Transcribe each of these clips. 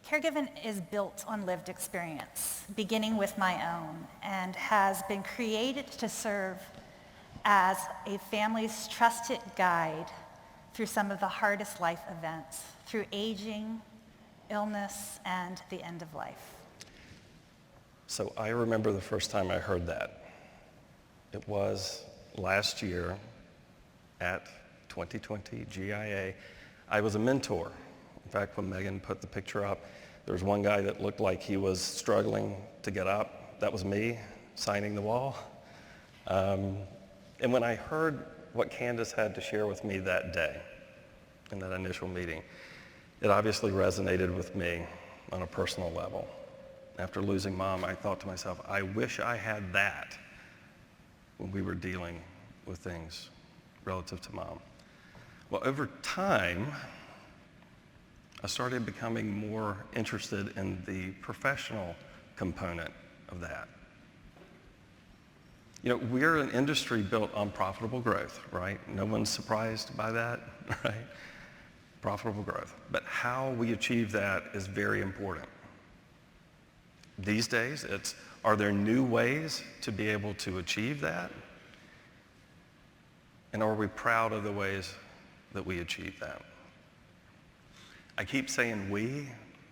Caregiven is built on lived experience, beginning with my own, and has been created to serve as a family's trusted guide through some of the hardest life events, through aging, illness, and the end of life. So I remember the first time I heard that. It was last year at 2020 GIA. I was a mentor. In fact, when Megan put the picture up, there was one guy that looked like he was struggling to get up. That was me signing the wall. And when I heard what Candace had to share with me that day in that initial meeting, it obviously resonated with me on a personal level. After losing Mom, I thought to myself, I wish I had that when we were dealing with things relative to Mom. Well, over time, I started becoming more interested in the professional component of that. You know, we're an industry built on profitable growth, right? No one's surprised by that, right? Profitable growth. But how we achieve that is very important. These days, are there new ways to be able to achieve that? And are we proud of the ways that we achieve that? I keep saying we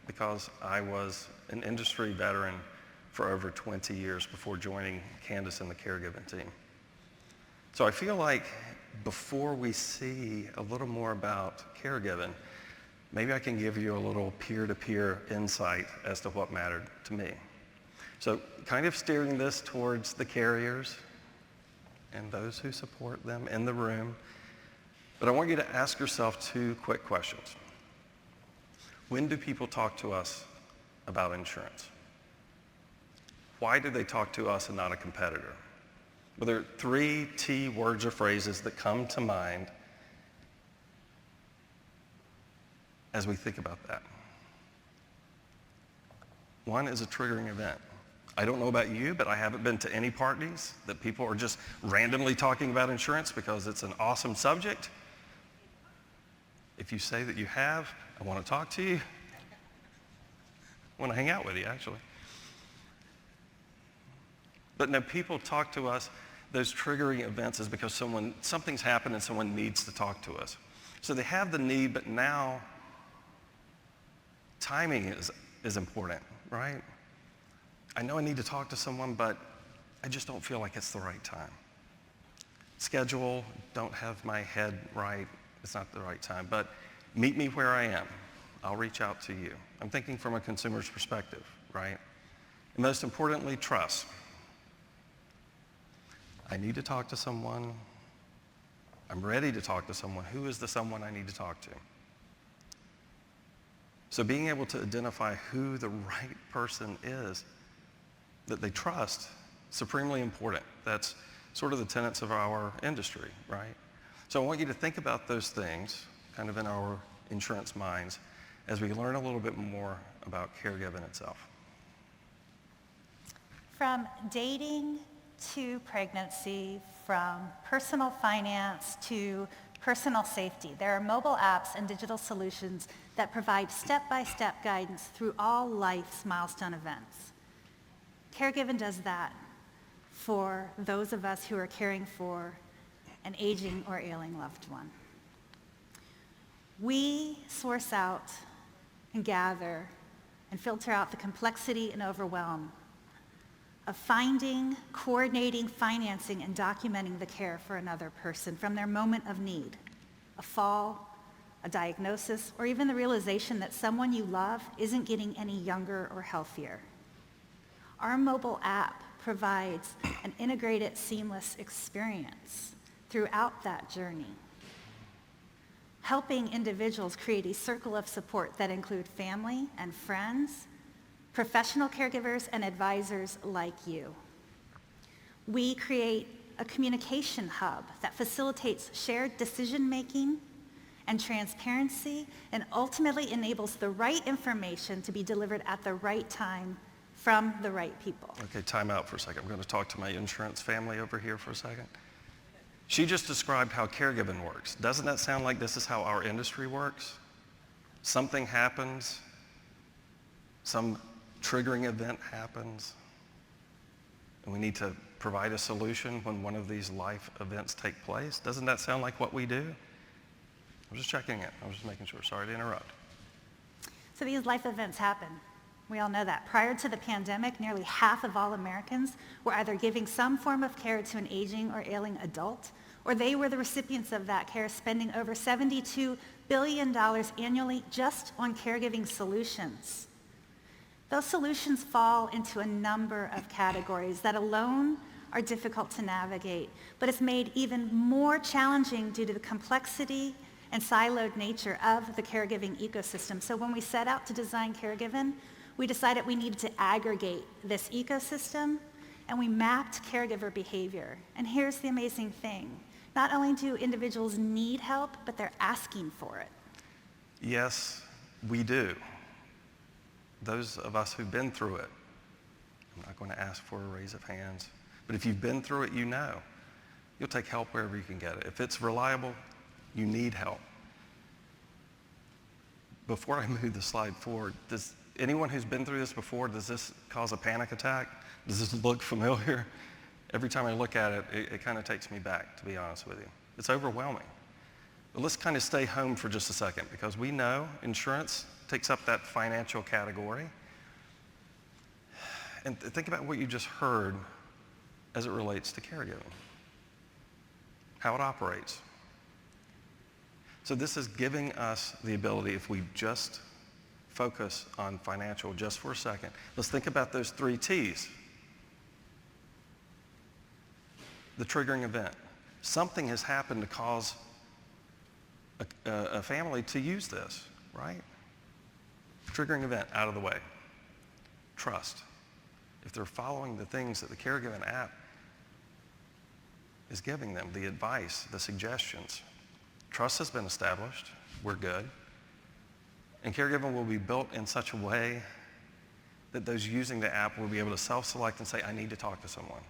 because I was an industry veteran for over 20 years before joining Candace and the Caregiven team. So I feel like before we see a little more about Caregiven, maybe I can give you a little peer-to-peer insight as to what mattered to me. So kind of steering this towards the carriers and those who support them in the room. But I want you to ask yourself two quick questions. When do people talk to us about insurance? Why do they talk to us and not a competitor? Well, there are 3 T words or phrases that come to mind as we think about that. One is a triggering event. I don't know about you, but I haven't been to any parties that people are just randomly talking about insurance because it's an awesome subject. If you say that you have, I want to talk to you. I want to hang out with you, actually. But no, people talk to us, those triggering events is because something's happened and someone needs to talk to us. So they have the need, but now timing is important, right? I know I need to talk to someone, but I just don't feel like it's the right time. Schedule, don't have my head right, it's not the right time, but meet me where I am. I'll reach out to you. I'm thinking from a consumer's perspective, right? And most importantly, trust. I need to talk to someone. I'm ready to talk to someone. Who is the someone I need to talk to? So being able to identify who the right person is that they trust, supremely important. That's sort of the tenets of our industry, right? So I want you to think about those things kind of in our insurance minds as we learn a little bit more about Caregiven itself. From dating to pregnancy, from personal finance to personal safety, there are mobile apps and digital solutions that provide step-by-step guidance through all life's milestone events. Caregiven does that for those of us who are caring for an aging or ailing loved one. We source out and gather and filter out the complexity and overwhelm of finding, coordinating, financing, and documenting the care for another person from their moment of need, a fall, a diagnosis, or even the realization that someone you love isn't getting any younger or healthier. Our mobile app provides an integrated, seamless experience throughout that journey, helping individuals create a circle of support that include family and friends, professional caregivers, and advisors like you. We create a communication hub that facilitates shared decision-making and transparency and ultimately enables the right information to be delivered at the right time from the right people. Okay, time out for a second. I'm going to talk to my insurance family over here for a second. She just described how Caregiven works. Doesn't that sound like this is how our industry works? Something happens, some triggering event happens, and we need to provide a solution when one of these life events take place. Doesn't that sound like what we do? I'm just checking it. I was just making sure. Sorry to interrupt. So these life events happen. We all know that. Prior to the pandemic, nearly half of all Americans were either giving some form of care to an aging or ailing adult, or they were the recipients of that care, spending over $72 billion annually just on caregiving solutions. Those solutions fall into a number of categories that alone are difficult to navigate, but it's made even more challenging due to the complexity and siloed nature of the caregiving ecosystem. So when we set out to design Caregiven, we decided we needed to aggregate this ecosystem, and we mapped caregiver behavior. And here's the amazing thing. Not only do individuals need help, but they're asking for it. Yes, we do. Those of us who've been through it, I'm not going to ask for a raise of hands, but if you've been through it, you know. You'll take help wherever you can get it. If it's reliable, you need help. Before I move the slide forward, does anyone who's been through this before, does this cause a panic attack? Does this look familiar? Every time I look at it, it kind of takes me back, to be honest with you. It's overwhelming. But let's kind of stay home for just a second, because we know insurance takes up that financial category. And think about what you just heard as it relates to caregiving, how it operates. So this is giving us the ability, if we just focus on financial just for a second, let's think about those 3 T's. The triggering event. Something has happened to cause a family to use this, right? Triggering event, out of the way. Trust. If they're following the things that the Caregiven app is giving them, the advice, the suggestions, trust has been established. We're good. And Caregiven will be built in such a way that those using the app will be able to self-select and say, I need to talk to someone.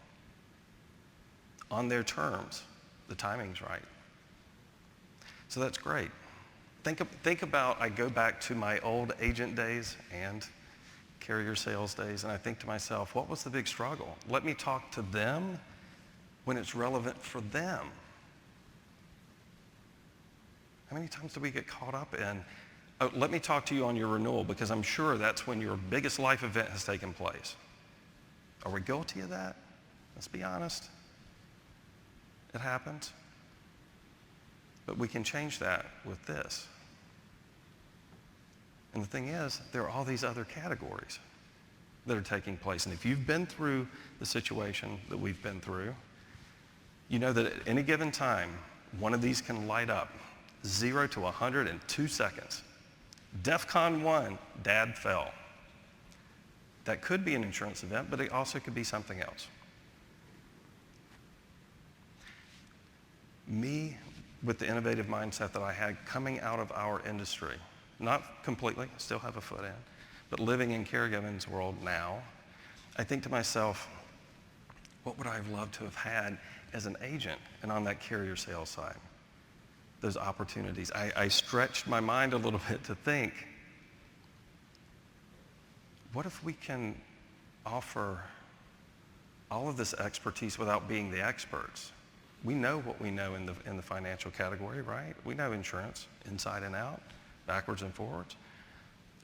On their terms. The timing's right. So that's great. Think about, I go back to my old agent days and carrier sales days, and I think to myself, what was the big struggle? Let me talk to them when it's relevant for them. How many times do we get caught up in, oh, let me talk to you on your renewal, because I'm sure that's when your biggest life event has taken place. Are we guilty of that? Let's be honest. It happens. But we can change that with this. And the thing is, there are all these other categories that are taking place. And if you've been through the situation that we've been through, you know that at any given time, one of these can light up 0 to 100 in 2 seconds. DEFCON 1, Dad fell. That could be an insurance event, but it also could be something else. Me, with the innovative mindset that I had coming out of our industry, not completely, I still have a foot in, but living in Caregiven's world now, I think to myself, what would I have loved to have had as an agent and on that carrier sales side? Those opportunities. I stretched my mind a little bit to think, what if we can offer all of this expertise without being the experts? We know what we know in the financial category, right? We know insurance inside and out, backwards and forwards.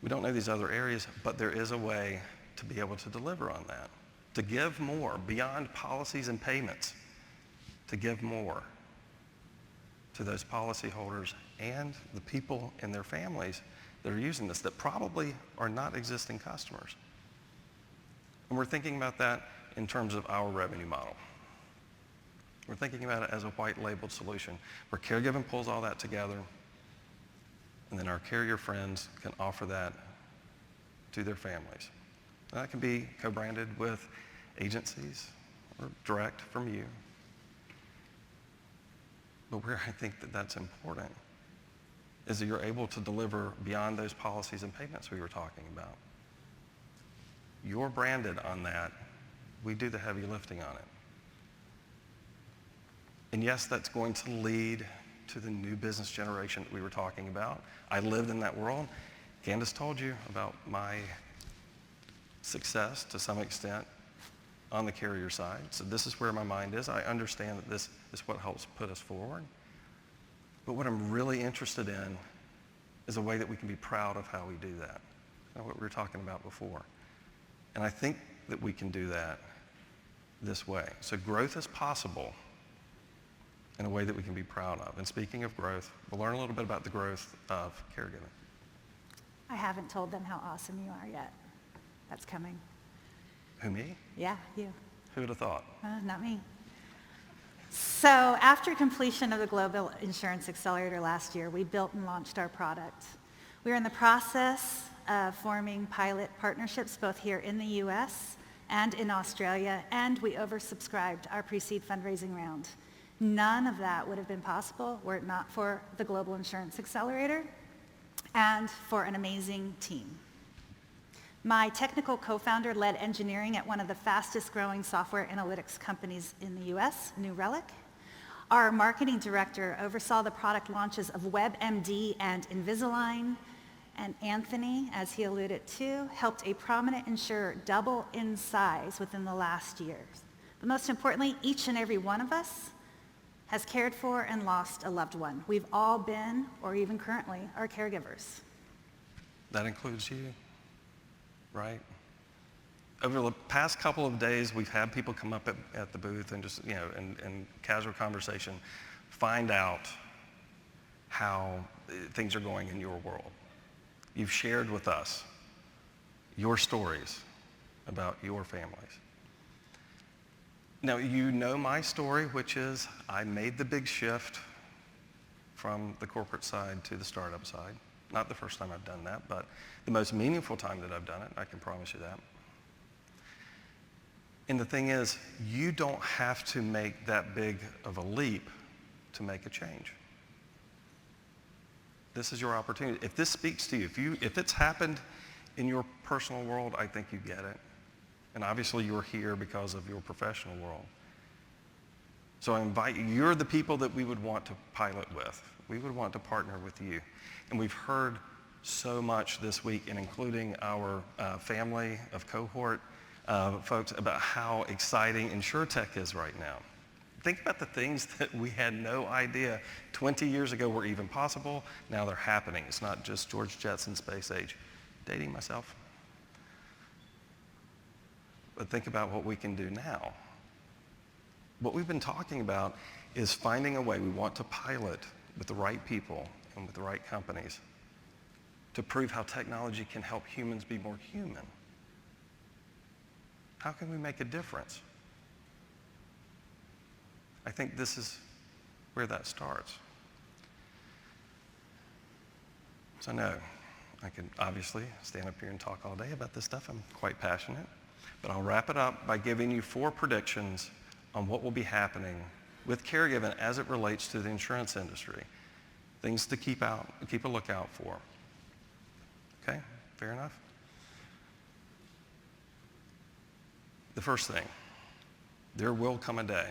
We don't know these other areas, but there is a way to be able to deliver on that, to give more beyond policies and payments, to give more to those policyholders and the people and their families that are using this that probably are not existing customers. And we're thinking about that in terms of our revenue model. We're thinking about it as a white labeled solution where Caregiven pulls all that together, and then our carrier friends can offer that to their families. And that can be co-branded with agencies or direct from you. But where I think that that's important is that you're able to deliver beyond those policies and payments we were talking about. You're branded on that. We do the heavy lifting on it. And yes, that's going to lead to the new business generation that we were talking about. I lived in that world. Candace told you about my success to some extent on the carrier side. So this is where my mind is. I understand that this is what helps put us forward. But what I'm really interested in is a way that we can be proud of how we do that. What we were talking about before. And I think that we can do that this way. So growth is possible in a way that we can be proud of. And speaking of growth, we'll learn a little bit about the growth of Caregiven. I haven't told them how awesome you are yet. That's coming. Who, me? Yeah, you. Who would have thought? Not me. So after completion of the Global Insurance Accelerator last year, we built and launched our product. We are in the process of forming pilot partnerships both here in the US and in Australia, and we oversubscribed our pre-seed fundraising round. None of that would have been possible were it not for the Global Insurance Accelerator and for an amazing team. My technical co-founder led engineering at one of the fastest growing software analytics companies in the US, New Relic. Our marketing director oversaw the product launches of WebMD and Invisalign, and Anthony, as he alluded to, helped a prominent insurer double in size within the last years. But most importantly, each and every one of us has cared for and lost a loved one. We've all been, or even currently, are caregivers. That includes you, right? Over the past couple of days, we've had people come up at the booth and just, in casual conversation, find out how things are going in your world. You've shared with us your stories about your families. Now, you know my story, which is I made the big shift from the corporate side to the startup side. Not the first time I've done that, but the most meaningful time that I've done it, I can promise you that. And the thing is, you don't have to make that big of a leap to make a change. This is your opportunity. If this speaks to you, if it's happened in your personal world, I think you get it. And obviously you're here because of your professional world. So I invite you, you're the people that we would want to pilot with. We would want to partner with you. And we've heard so much this week, and including our family of cohort folks, about how exciting InsurTech is right now. Think about the things that we had no idea 20 years ago were even possible. Now they're happening. It's not just George Jetson space age. Dating myself. But think about what we can do now. What we've been talking about is finding a way. We want to pilot with the right people and with the right companies to prove how technology can help humans be more human. How can we make a difference? I think this is where that starts. So no, I could obviously stand up here and talk all day about this stuff. I'm quite passionate. But I'll wrap it up by giving you 4 predictions on what will be happening with Caregiven as it relates to the insurance industry. Things to keep a lookout for. Okay, fair enough? The first thing, there will come a day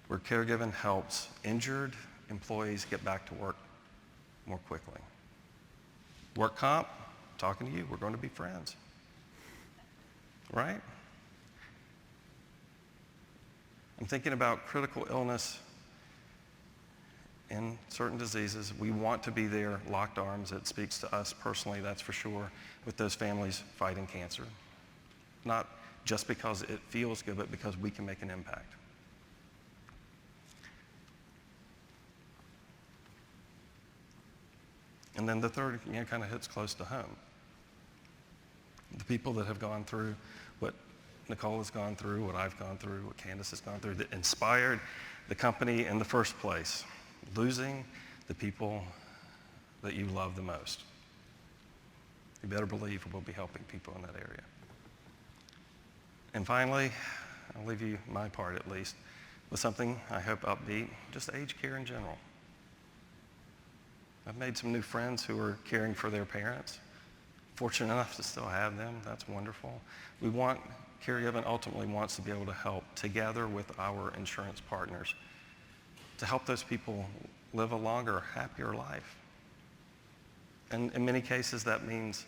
where Caregiven helps injured employees get back to work more quickly. Work comp, talking to you, we're going to be friends. Right? I'm thinking about critical illness in certain diseases. We want to be there, locked arms. It speaks to us personally, that's for sure, with those families fighting cancer. Not just because it feels good, but because we can make an impact. And then the third, kind of hits close to home. The people that have gone through what Nicole has gone through, what I've gone through, what Candace has gone through, that inspired the company in the first place, losing the people that you love the most. You better believe we'll be helping people in that area. And finally, I'll leave you my part at least, with something I hope upbeat, just aged care in general. I've made some new friends who are caring for their parents. Fortunate enough to still have them. That's wonderful. Caregiven ultimately wants to be able to help together with our insurance partners to help those people live a longer, happier life. And in many cases, that means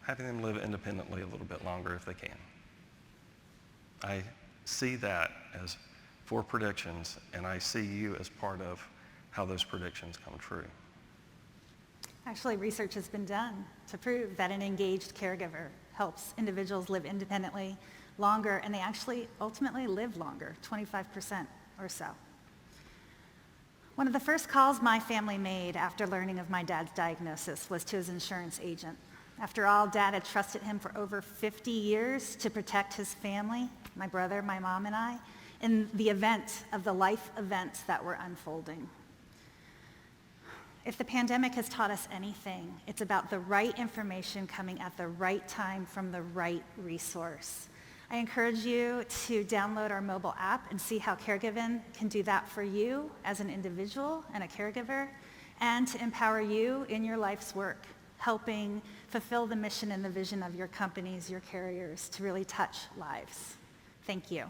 having them live independently a little bit longer if they can. I see that as 4 predictions, and I see you as part of how those predictions come true. Actually, research has been done to prove that an engaged caregiver helps individuals live independently longer, and they actually ultimately live longer, 25% or so. One of the first calls my family made after learning of my dad's diagnosis was to his insurance agent. After all, Dad had trusted him for over 50 years to protect his family, my brother, my mom, and I, in the event of the life events that were unfolding. If the pandemic has taught us anything, it's about the right information coming at the right time from the right resource. I encourage you to download our mobile app and see how Caregiven can do that for you as an individual and a caregiver, and to empower you in your life's work, helping fulfill the mission and the vision of your companies, your carriers, to really touch lives. Thank you.